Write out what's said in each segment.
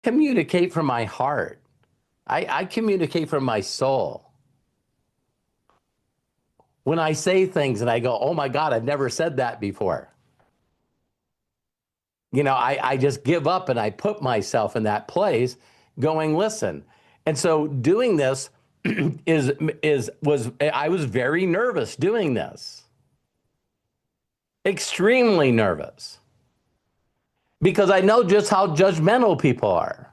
communicate from my heart. I communicate from my soul. When I say things and I go, oh my God, I've never said that before. I just give up and I put myself in that place going, listen. And so doing this I was very nervous doing this. Extremely nervous. Because I know just how judgmental people are.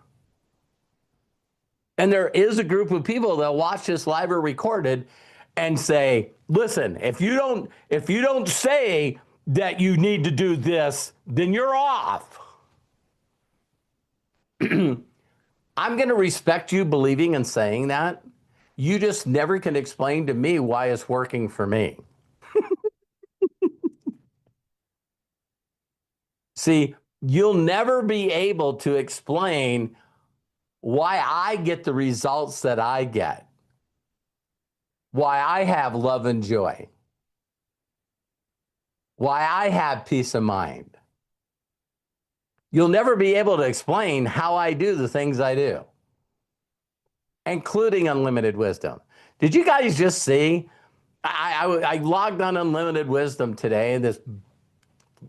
And there is a group of people that watch this live or recorded and say, listen, if you don't say that you need to do this, then you're off. I'm going to respect you believing and saying that. You just never can explain to me why it's working for me. See, you'll never be able to explain why I get the results that I get, why I have love and joy, why I have peace of mind. You'll never be able to explain how I do the things I do, including unlimited wisdom. Did you guys just see? I logged on Unlimited Wisdom today, and this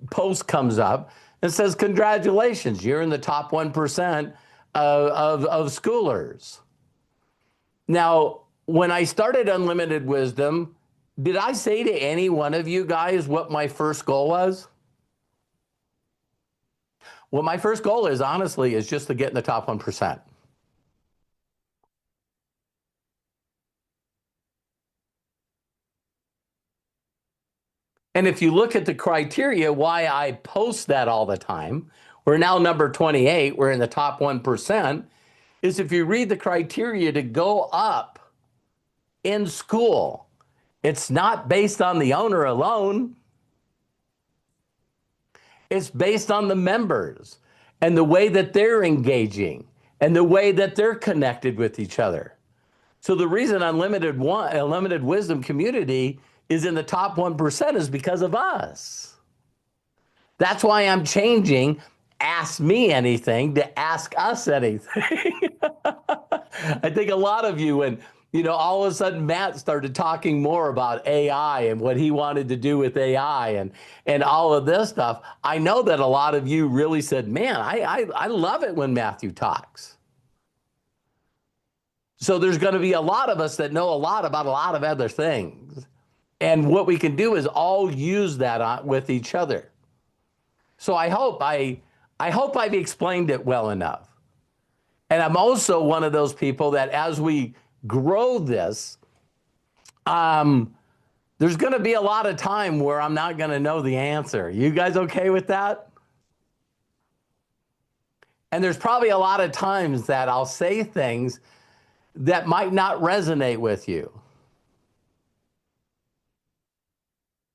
post comes up and says, congratulations, you're in the top 1% of schoolers. Now, when I started Unlimited Wisdom, did I say to any one of you guys what my first goal was? Well, my first goal is, honestly, is just to get in the top 1%. And if you look at the criteria why I post that all the time, we're now number 28, we're in the top 1%, is if you read the criteria to go up in school, it's not based on the owner alone. It's based on the members and the way that they're engaging and the way that they're connected with each other. So the reason Unlimited Wisdom community is in the top 1% is because of us. That's why I'm changing Ask Me Anything to Ask Us Anything. I think a lot of you, when all of a sudden Matt started talking more about AI and what he wanted to do with AI and all of this stuff, I know that a lot of you really said, man, I love it when Matthew talks. So there's going to be a lot of us that know a lot about a lot of other things. And what we can do is all use that with each other. So I hope I've explained it well enough. And I'm also one of those people that as we grow this, there's going to be a lot of time where I'm not going to know the answer. You guys okay with that? And there's probably a lot of times that I'll say things that might not resonate with you.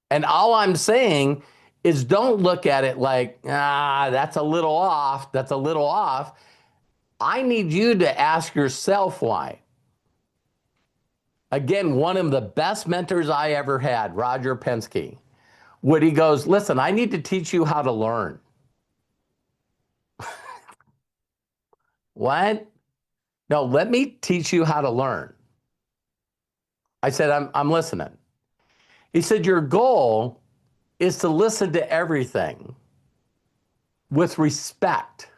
And all I'm saying is don't look at it like, that's a little off. That's a little off. I need you to ask yourself why. Again, one of the best mentors I ever had, Roger Penske, when he goes, listen, I need to teach you how to learn. What? No, let me teach you how to learn. I said, I'm listening. He said, your goal is to listen to everything with respect.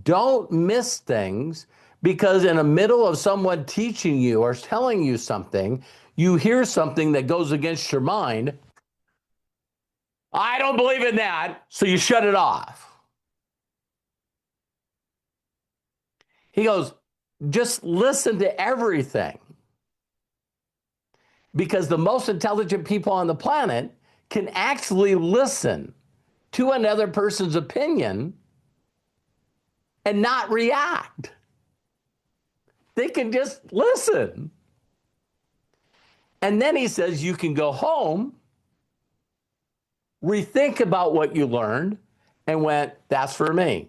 Don't miss things because in the middle of someone teaching you or telling you something, you hear something that goes against your mind. I don't believe in that, so you shut it off. He goes, just listen to everything. Because the most intelligent people on the planet can actually listen to another person's opinion and not react. They can just listen. And then he says you can go home, rethink about what you learned, and went, that's for me.